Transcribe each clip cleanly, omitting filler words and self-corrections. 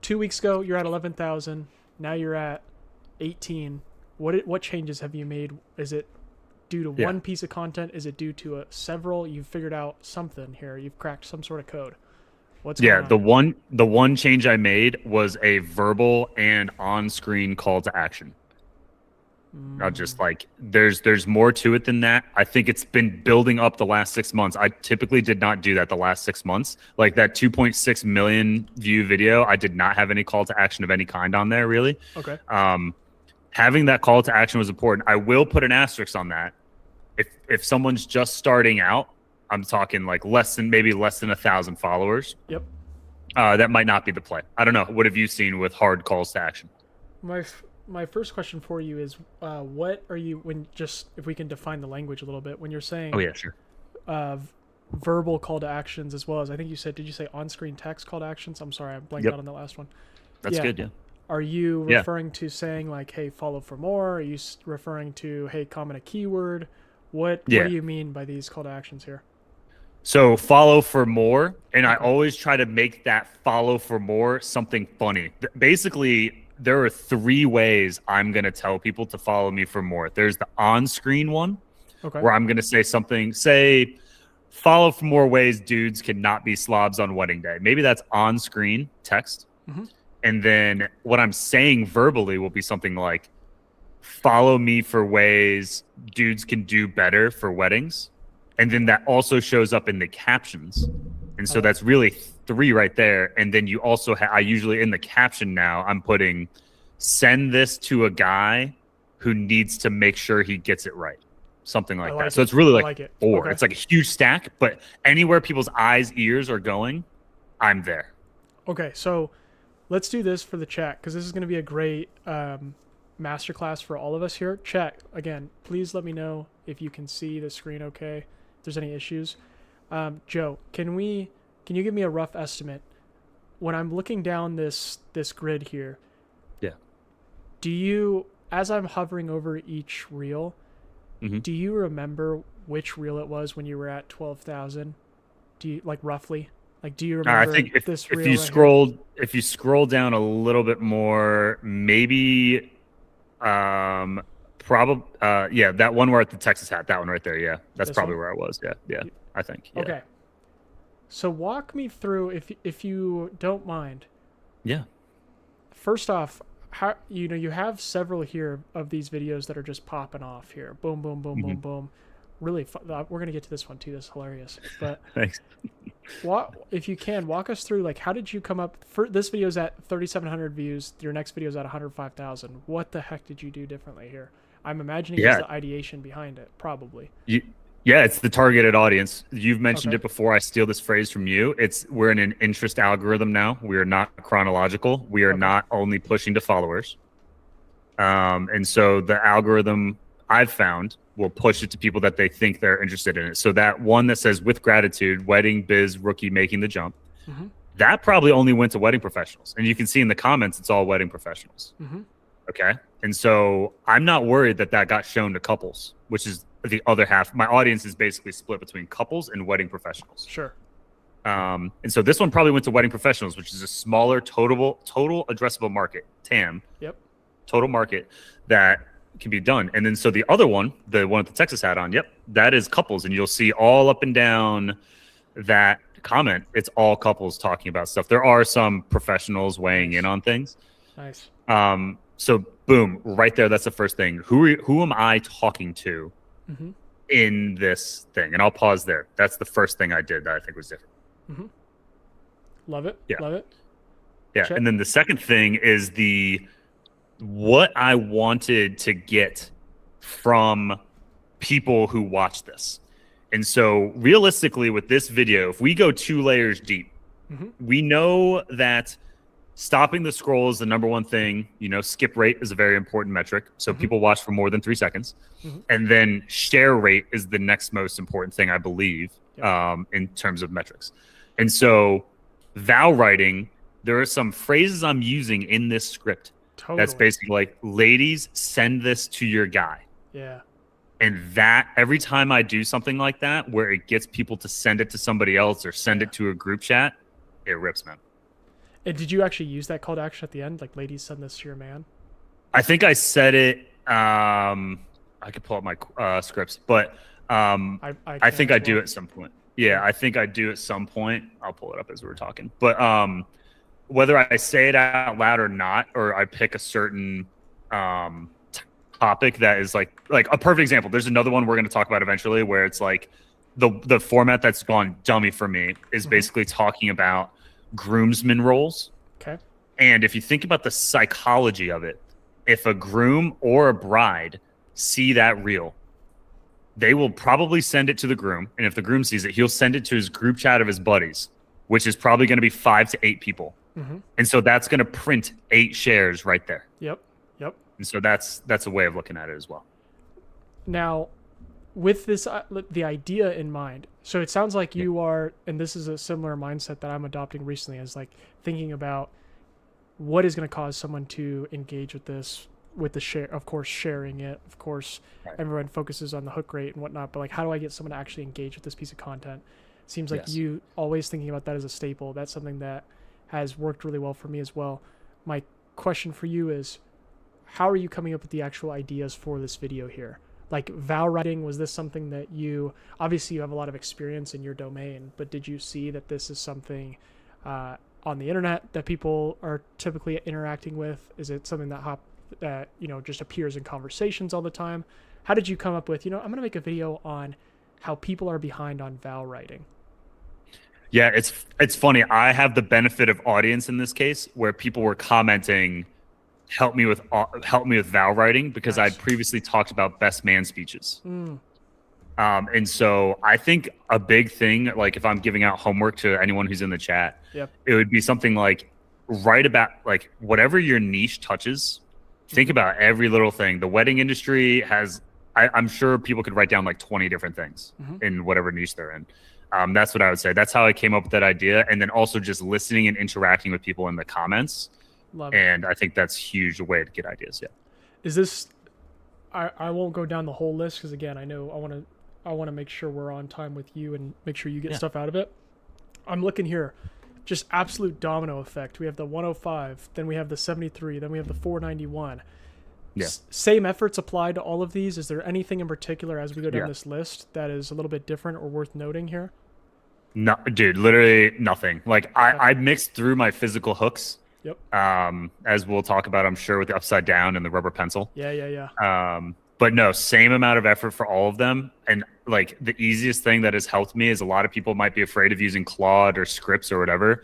2 weeks ago, you're at 11,000. Now you're at 18. What changes have you made? Is it due to Yeah. one piece of content? Is it due to several? You've figured out something here. You've cracked some sort of code. What's Yeah, going on? the one change I made was a verbal and on-screen call to action. Not just like there's more to it than that. I think it's been building up the last 6 months. I typically did not do that the last 6 months. Like that 2.6 million view video, I did not have any call to action of any kind on there really. Okay. Having that call to action was important. I will put an asterisk on that. If someone's just starting out, I'm talking like maybe less than 1,000 followers. Yep. That might not be the play. I don't know. What have you seen with hard calls to action? My first question for you is, what are you if we can define the language a little bit when you're saying Oh yeah, sure. uh, verbal call to actions as well as did you say on-screen text call to actions? I'm sorry, I blanked Yep. out on the last one. That's Yeah. good. Yeah. Are you Yeah. referring to saying like, hey, follow for more? Are you referring to, hey, comment a keyword? What Yeah. do you mean by these call to actions here? So follow for more, and I Okay. always try to make that follow for more something funny. Basically, there are 3 ways I'm going to tell people to follow me for more. There's the on-screen one, Okay. where I'm going to say something, say, follow for more ways dudes cannot be slobs on wedding day. Maybe that's on-screen text. Mm-hmm. And then what I'm saying verbally will be something like, follow me for ways dudes can do better for weddings. And then that also shows up in the captions. And so that's really 3 right there. And then you also I usually in the caption now, I'm putting, send this to a guy who needs to make sure he gets it right. Something like that. So it's really like, like it. 4. Okay. It's like a huge stack, but anywhere people's eyes, ears are going, I'm there. Okay, so let's do this for the chat because this is going to be a great masterclass for all of us here. Chat, again, please let me know if you can see the screen okay, if there's any issues. Joe, can you give me a rough estimate? When I'm looking down this grid here, Yeah. do you, as I'm hovering over each reel, Mhm. do you remember which reel it was when you were at 12,000? Do you, like, roughly? Like, do you I remember think this if reel you right here? if you scroll down a little bit more, maybe probably yeah, that one where at the Texas hat, that one right there, yeah. That's This probably one? where I was. Yeah, yeah. I think. Yeah. Okay. So walk me through, if you don't mind. Yeah. First off, how you have several here of these videos that are just popping off here. Boom, boom, boom, boom, Mhm. boom. Really fun. We're gonna get to this one too. This is hilarious. But Thanks. if you can walk us through, like, how did you come up? For this video's at 3,700 views. Your next video's at 105,000. What the heck did you do differently here? I'm imagining just Yeah. the ideation behind it, probably. Yeah, it's the targeted audience. You've mentioned Okay. it before. I steal this phrase from you. We're in an interest algorithm now. We are not chronological. We are Okay. not only pushing to followers. And so the algorithm I've found will push it to people that they think they're interested in it. So that one that says with gratitude, wedding biz rookie making the jump, Mm-hmm. that probably only went to wedding professionals. And you can see in the comments, it's all wedding professionals. Mm-hmm. Okay. And so I'm not worried that got shown to couples, which is the other half. My audience is basically split between couples and wedding professionals. Sure. And so this one probably went to wedding professionals, which is a smaller total addressable market, TAM, Yep. total market that can be done. And then so the other one, the one with the Texas hat on, yep, that is couples. And you'll see all up and down that comment, it's all couples talking about stuff. There are some professionals weighing in on things. Nice. So boom, right there, that's the first thing. Who am I talking to Mm-hmm. in this thing? And I'll pause there. That's the first thing I did that I think was different. Mm-hmm. Love it. Yeah. Love it. Yeah. Check. And then the second thing is what I wanted to get from people who watch this. And so realistically with this video, if we go 2 layers deep, Mm-hmm. we know that stopping the scroll is the number one thing. Skip rate is a very important metric. So Mm-hmm. people watch for more than 3 seconds. Mm-hmm. And then share rate is the next most important thing, I believe, Yep. in terms of metrics. And so vow writing, there are some phrases I'm using in this script. Totally. That's basically like, ladies, send this to your guy. Yeah. And that every time I do something like that, where it gets people to send it to somebody else or send it to a group chat, it rips, man. And did you actually use that call to action at the end? Like, ladies, send this to your man? I think I said it. I could pull up my scripts, but I can think as I do well. at some point. Yeah, I think I do at some point. I'll pull it up as we're talking. But whether I say it out loud or not, or I pick a certain topic that is like a perfect example. There's another one we're going to talk about eventually where it's like the format that's gone dummy for me is basically talking about groomsmen roles. Okay. And if you think about the psychology of it, if a groom or a bride see that reel, they will probably send it to the groom. And if the groom sees it, he'll send it to his group chat of his buddies, which is probably going to be 5 to 8 people. And so that's going to print 8 shares right there. Yep. And so that's a way of looking at it as well. Now, with this, the idea in mind, so it sounds like you are, and this is a similar mindset that I'm adopting recently, as like thinking about what is going to cause someone to engage with this, with the share, of course, sharing it. Of course, everyone focuses on the hook rate and whatnot, but like, how do I get someone to actually engage with this piece of content? Seems like you always thinking about that as a staple. That's something that has worked really well for me as well. My question for you is, how are you coming up with the actual ideas for this video here? Like vow writing, was this something that obviously you have a lot of experience in your domain, but did you see that this is something on the internet that people are typically interacting with? Is it something that just appears in conversations all the time? How did you come up with, I'm going to make a video on how people are behind on vow writing? Yeah, it's funny. I have the benefit of audience in this case where people were commenting, help me with vow writing, because I'd previously talked about best man speeches. And so I think a big thing, like if I'm giving out homework to anyone who's in the chat, it would be something like write about like whatever your niche touches. Think about every little thing. The wedding industry has, I'm sure people could write down like 20 different things in whatever niche they're in. That's what I would say. That's how I came up with that idea. And then also just listening and interacting with people in the comments. And I think that's a huge way to get ideas. Yeah. Is this, I won't go down the whole list because again, I know I want to make sure we're on time with you and make sure you get stuff out of it. I'm looking here, just absolute domino effect. We have the 105, then we have the 73, then we have the 491. Same efforts applied to all of these. Is there anything in particular as we go down this list that is a little bit different or worth noting here? No, dude, literally nothing. Like I mixed through my physical hooks. As we'll talk about, I'm sure, with the upside down and the rubber pencil. But no, same amount of effort for all of them. And like the easiest thing that has helped me is a lot of people might be afraid of using Claude or scripts or whatever.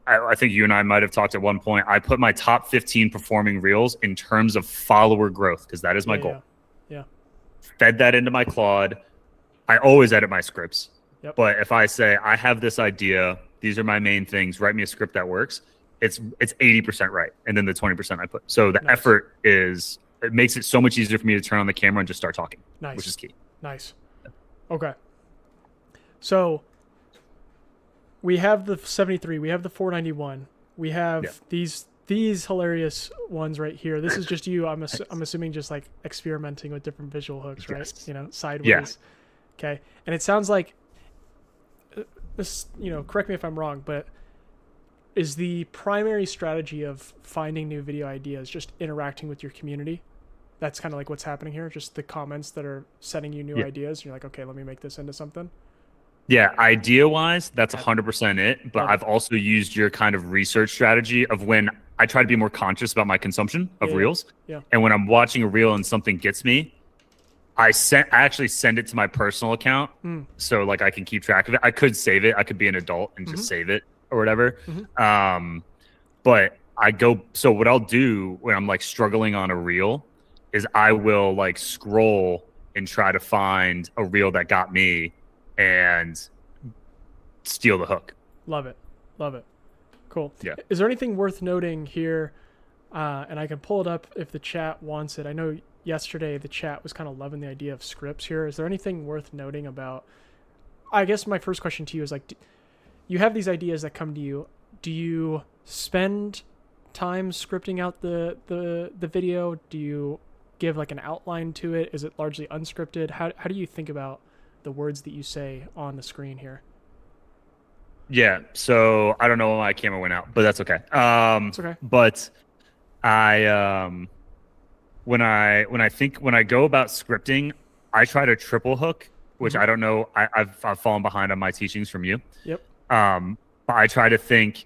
I think you and I might have talked at one point. I put my top 15 performing reels in terms of follower growth because that is my goal. Fed that into my Claude. I always edit my scripts. But if I say I have this idea, these are my main things, write me a script that works. It's 80% right, and then the 20% I put. So the effort it makes it so much easier for me to turn on the camera and just start talking, which is key. Okay. So we have the 73, we have the 491, we have these hilarious ones right here. This is just you. I'm assuming just like experimenting with different visual hooks, right? Sideways. Okay. And it sounds like this. Correct me if I'm wrong, but is the primary strategy of finding new video ideas just interacting with your community? That's kind of like what's happening here. Just the comments that are sending you new ideas. And you're like, okay, let me make this into something. Yeah, idea-wise, that's 100% it. But I've also used your kind of research strategy of when I try to be more conscious about my consumption of reels. And when I'm watching a reel and something gets me, I actually send it to my personal account. So like I can keep track of it. I could save it. I could be an adult and just save it or whatever. But so what I'll do when I'm like struggling on a reel is I will like scroll and try to find a reel that got me and steal the hook. Love it. Cool. Is there anything worth noting here? And I can pull it up if the chat wants it. I know yesterday the chat was kind of loving the idea of scripts here. Is there anything worth noting about, I guess my first question to you is like, you have these ideas that come to you. Do you spend time scripting out the video? Do you give like an outline to it? Is it largely unscripted? How do you think about the words that you say on the screen here? Yeah. So I don't know why my camera went out, but that's okay. It's okay. But I when I go about scripting, I try to triple hook, which Hmm. I don't know. I've fallen behind on my teachings from you. Yep. But I try to think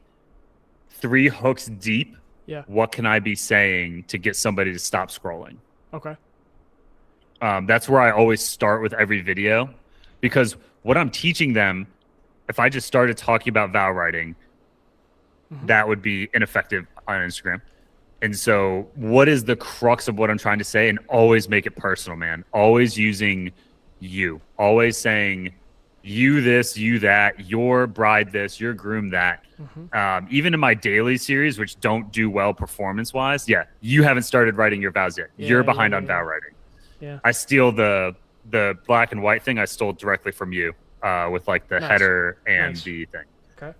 3 hooks deep. Yeah. What can I be saying to get somebody to stop scrolling? Okay. That's where I always start with every video, because what I'm teaching them, if I just started talking about vowel writing, Hmm. that would be ineffective on Instagram. And so, what is the crux of what I'm trying to say? And always make it personal, man. Always using you. Always saying you this, you that, your bride this, your groom that. Hmm. Even in my daily series, which don't do well performance wise, yeah, you haven't started writing your vows yet. You're Yeah. Yeah. behind Yeah. on vow Yeah. writing. Yeah. I steal the black and white thing. I stole directly from you with like the Nice. header and Nice. the thing. Okay.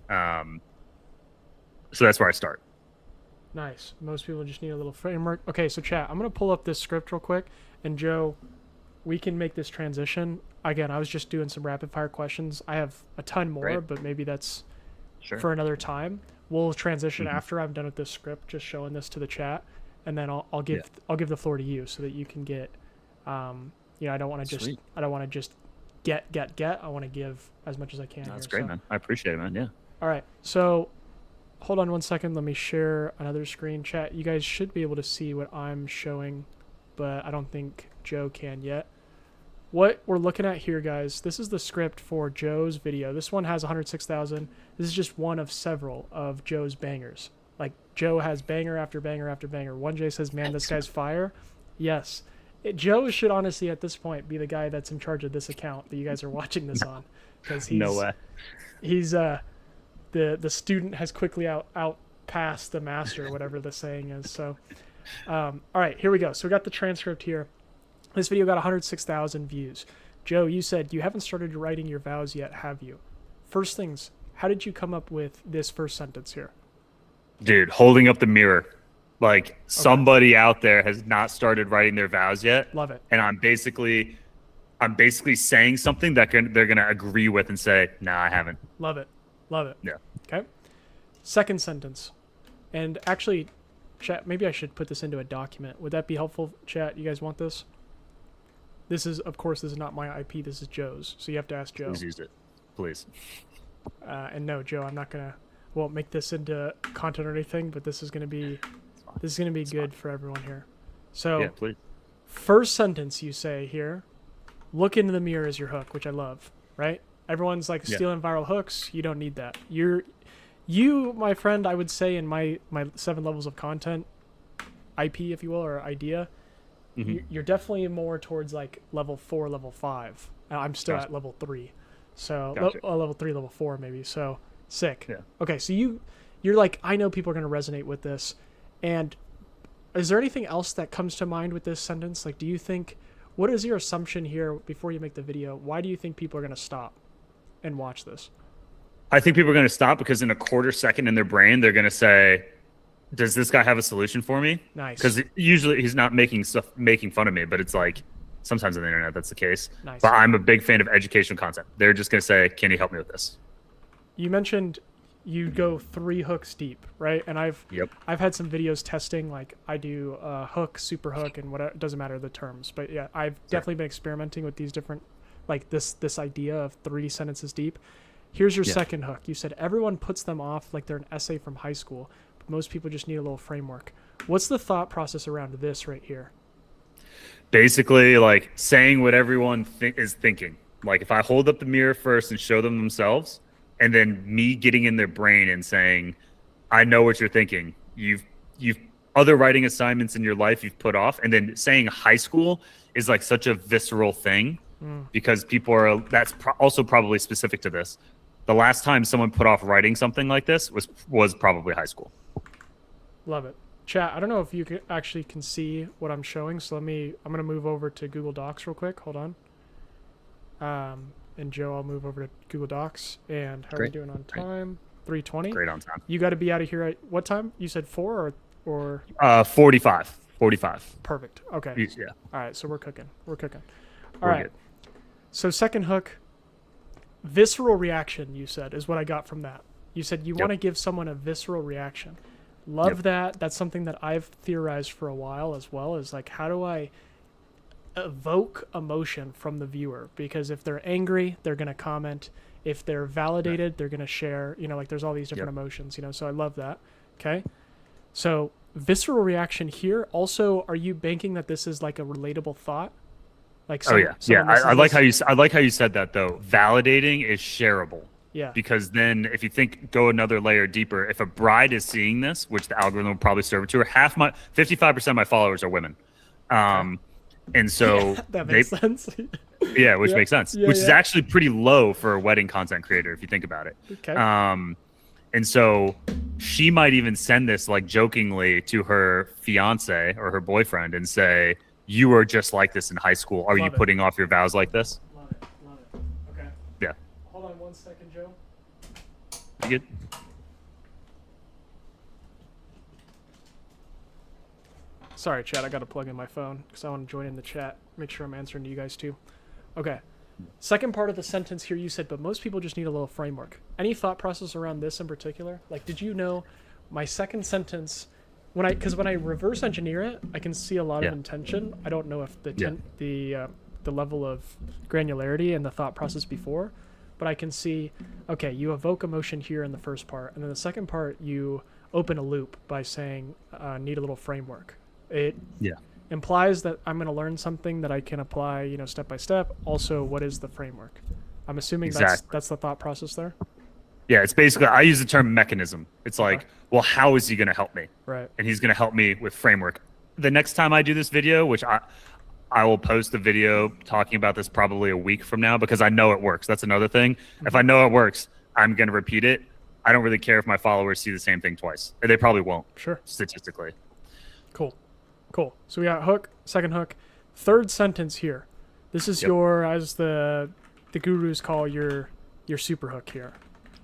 So that's where I start. Nice. Most people just need a little framework. Okay, so chat, I'm going to pull up this script real quick. And Joe, we can make this transition. Again, I was just doing some rapid fire questions. I have a ton more, Great. but maybe that's Sure. for another time. We'll transition Mhm. after I'm done with this script, just showing this to the chat. And then I'll give Yeah. I'll give the floor to you so that you can get I don't want to just Sweet. I don't want to just get. I want to give as much as I can. That's Here, great, so. man. I appreciate it, man. Yeah. All right. So hold on one second. Let me share another screen chat. You guys should be able to see what I'm showing, but I don't think Joe can yet. What we're looking at here, guys, this is the script for Joe's video. This one has 106,000. This is just one of several of Joe's bangers. Like, Joe has banger after banger after banger. 1J says, man, this guy's fire. Yes. Joe should honestly, at this point, be the guy that's in charge of this account that you guys are watching this on. Because No way. he's the student has quickly out past the master, whatever the saying is. So, all right, here we go. So we got the transcript here. This video got 106,000 views. Joe, you said you haven't started writing your vows yet, have you? First things, how did you come up with this first sentence here? Dude, holding up the mirror. Like, somebody out there has not started writing their vows yet. Love it. And I'm basically saying something that they're gonna agree with and say, nah, I haven't. Love it. Love it. Yeah. Okay. Second sentence. And actually, chat, maybe I should put this into a document. Would that be helpful, chat? You guys want this? This is, of course, this is not my IP. This is Joe's. So you have to ask Joe. Please use it. Please. And no, Joe, I'm not gonna. Won't make this into content or anything, but this is gonna be good for everyone here. So Yeah, please. first sentence you say here, look into the mirror as your hook, which I love. Right? Everyone's like Yeah. stealing viral hooks. You don't need that. You, my friend, I would say in my 7 levels of content, IP, if you will, or idea, you're definitely more towards like level 4, level 5. I'm still Gotcha. at level 3, so Gotcha. level 3, level 4 maybe. So sick. Yeah. Okay, so you're like, I know people are gonna resonate with this, and is there anything else that comes to mind with this sentence? Like, do you think, what is your assumption here before you make the video? Why do you think people are gonna stop and watch this? I think people are going to stop because in a quarter second in their brain, they're going to say, does this guy have a solution for me? Nice. Because usually he's not making fun of me, but it's like sometimes on the internet that's the case. Nice. But I'm a big fan of educational content. They're just going to say, can you help me with this? You mentioned you go 3 hooks deep, right? And I've had some videos testing, like I do hook, super hook, and whatever. It doesn't matter the terms, but yeah, I've definitely been experimenting with these different, like this idea of 3 sentences deep. Here's your second hook. You said everyone puts them off like they're an essay from high school, but most people just need a little framework. What's the thought process around this right here? Basically, like saying what everyone is thinking. Like if I hold up the mirror first and show them themselves, and then me getting in their brain and saying, I know what you're thinking. You've other writing assignments in your life you've put off, and then saying high school is like such a visceral thing because people are also probably specific to this. The last time someone put off writing something like this was probably high school. Love it. Chat, I don't know if you actually can see what I'm showing, so I'm going to move over to Google Docs real quick. Hold on. And Joe, I'll move over to Google Docs. And how are we doing on time? 3:20? Great on time. You got to be out of here at what time? You said 4 or 45. 45. Perfect. Okay. Yeah. All right, so we're cooking. All We're right. good. So second hook, visceral reaction, you said, is what I got from that. You said you Yep. want to give someone a visceral reaction. Love Yep. that. That's something that I've theorized for a while as well, is like, how do I evoke emotion from the viewer? Because if they're angry, they're going to comment. If they're validated, they're going to share. You know, like there's all these different emotions, you know, so I love that. Okay. So visceral reaction here. Also, are you banking that this is like a relatable thought? Like Oh yeah, yeah. I like how you said that though. Validating is shareable. Yeah. Because then, if you go another layer deeper, if a bride is seeing this, which the algorithm will probably serve it to her, 55% of my followers are women, and so that makes sense. Yeah, which makes sense. Yeah, which is actually pretty low for a wedding content creator if you think about it. Okay. And so she might even send this like jokingly to her fiance or her boyfriend and say, "You were just like this in high school. Are you putting off your vows like this?" Love it. Love it. Okay. Yeah. Hold on 1 second, Joe. You good? Sorry, chat. I got to plug in my phone because I want to join in the chat. Make sure I'm answering to you guys too. Okay. Second part of the sentence here, you said, but most people just need a little framework. Any thought process around this in particular? Like, did you know my second sentence, because when I reverse engineer it, I can see a lot of intention. I don't know if the level of granularity and the thought process before, but I can see, okay, you evoke emotion here in the first part, and then the second part you open a loop by saying need a little framework. It implies that I'm going to learn something that I can apply, you know, step by step. Also, what is the framework? I'm assuming that's the thought process there. Yeah, it's basically, I use the term mechanism. It's like, well, how is he going to help me? Right. And he's going to help me with framework. The next time I do this video, which I will post a video talking about this probably a week from now because I know it works. That's another thing. Mm-hmm. If I know it works, I'm going to repeat it. I don't really care if my followers see the same thing twice. They probably won't. Sure. Statistically. Cool. So we got hook, second hook, third sentence here. This is your, as the gurus call your super hook here.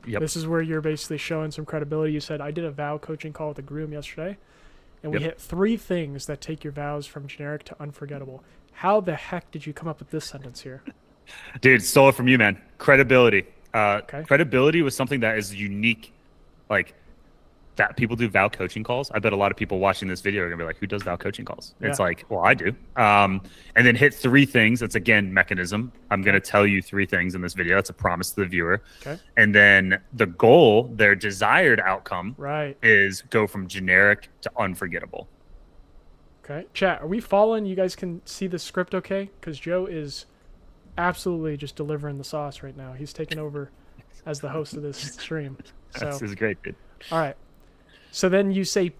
Yep. This is where you're basically showing some credibility. You said, I did a vow coaching call with a groom yesterday, and we hit 3 things that take your vows from generic to unforgettable. How the heck did you come up with this sentence here? Dude, stole it from you, man. Credibility. Credibility was something that is unique. Like, that people do vow coaching calls. I bet a lot of people watching this video are gonna be like, who does vow coaching calls? Yeah. It's like, well, I do. And then hit 3 things. That's again mechanism. I'm gonna tell you 3 things in this video. That's a promise to the viewer. Okay. And then the goal, their desired outcome, is go from generic to unforgettable. Okay. Chat, are we following? You guys can see the script okay? Because Joe is absolutely just delivering the sauce right now. He's taking over as the host of this stream. So this is great, dude. All right. So then you say,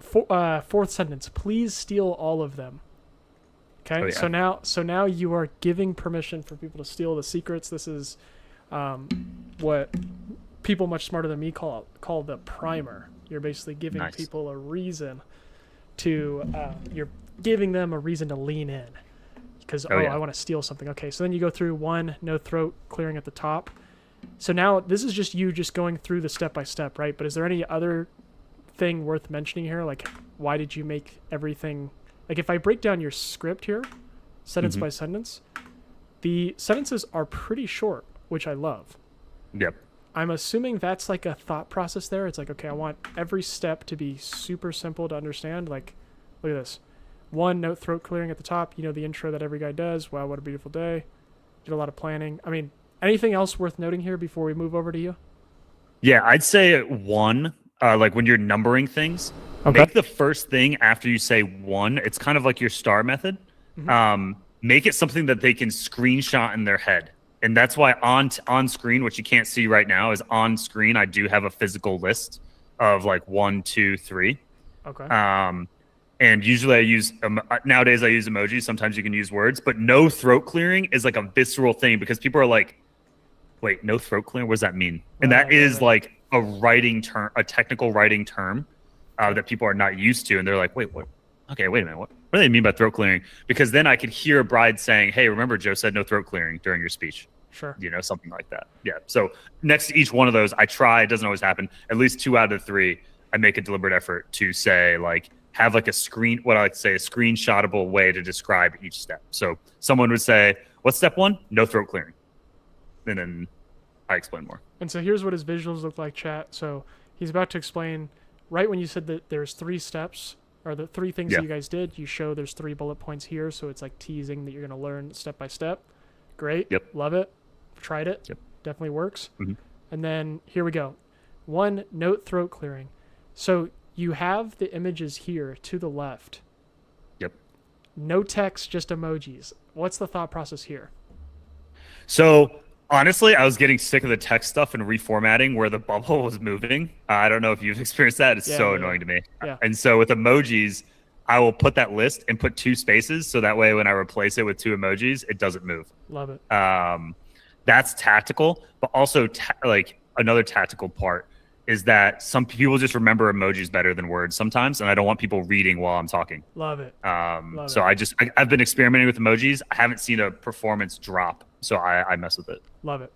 fourth sentence, please steal all of them. Okay. Oh, yeah. So now you are giving permission for people to steal the secrets. This is what people much smarter than me call the primer. You're basically giving people a reason to, you're giving them a reason to lean in because, I want to steal something. Okay. So then you go through 1, no throat clearing at the top. So now this is just you just going through the step-by-step, right? But is there any other thing worth mentioning here? Like, why did you make everything... Like, if I break down your script here, sentence by sentence, the sentences are pretty short, which I love. Yep. I'm assuming that's like a thought process there. It's like, okay, I want every step to be super simple to understand. Like, look at this. 1, no throat clearing at the top. You know, the intro that every guy does. Wow, what a beautiful day. Did a lot of planning. I mean... Anything else worth noting here before we move over to you? Yeah, I'd say 1, like when you're numbering things, make the first thing after you say 1. It's kind of like your star method. Make it something that they can screenshot in their head. And that's why on screen, which you can't see right now, is on screen. I do have a physical list of like 1, 2, 3. Okay. And usually I use, nowadays I use emojis. Sometimes you can use words, but no throat clearing is like a visceral thing because people are like, wait, no throat clearing? What does that mean? And that is like a writing term, a technical writing term that people are not used to. And they're like, wait, what? Okay, wait a minute. What do they mean by throat clearing? Because then I could hear a bride saying, hey, remember Joe said no throat clearing during your speech. Sure. You know, something like that. Yeah. So next to each one of those, I try, it doesn't always happen. At least 2 out of 3, I make a deliberate effort to say like, have like a what I like to say, a screenshotable way to describe each step. So someone would say, what's step 1? No throat clearing. And then I explain more. And so here's what his visuals look like, chat. So he's about to explain, right when you said that there's 3 steps, or the 3 things that you guys did, you show there's 3 bullet points here, so it's like teasing that you're going to learn step by step. Great. Yep. Love it. Tried it. Yep. Definitely works. Mm-hmm. And then here we go. 1, note throat clearing. So you have the images here to the left. Yep. No text, just emojis. What's the thought process here? So honestly, I was getting sick of the text stuff and reformatting where the bubble was moving. I don't know if you've experienced that. It's so annoying to me. Yeah. And so with emojis, I will put that list and put 2 spaces. So that way, when I replace it with 2 emojis, it doesn't move. Love it. That's tactical, but also like another tactical part is that some people just remember emojis better than words sometimes, and I don't want people reading while I'm talking. Love it. So I've been experimenting with emojis. I haven't seen a performance drop, so I mess with it. Love it.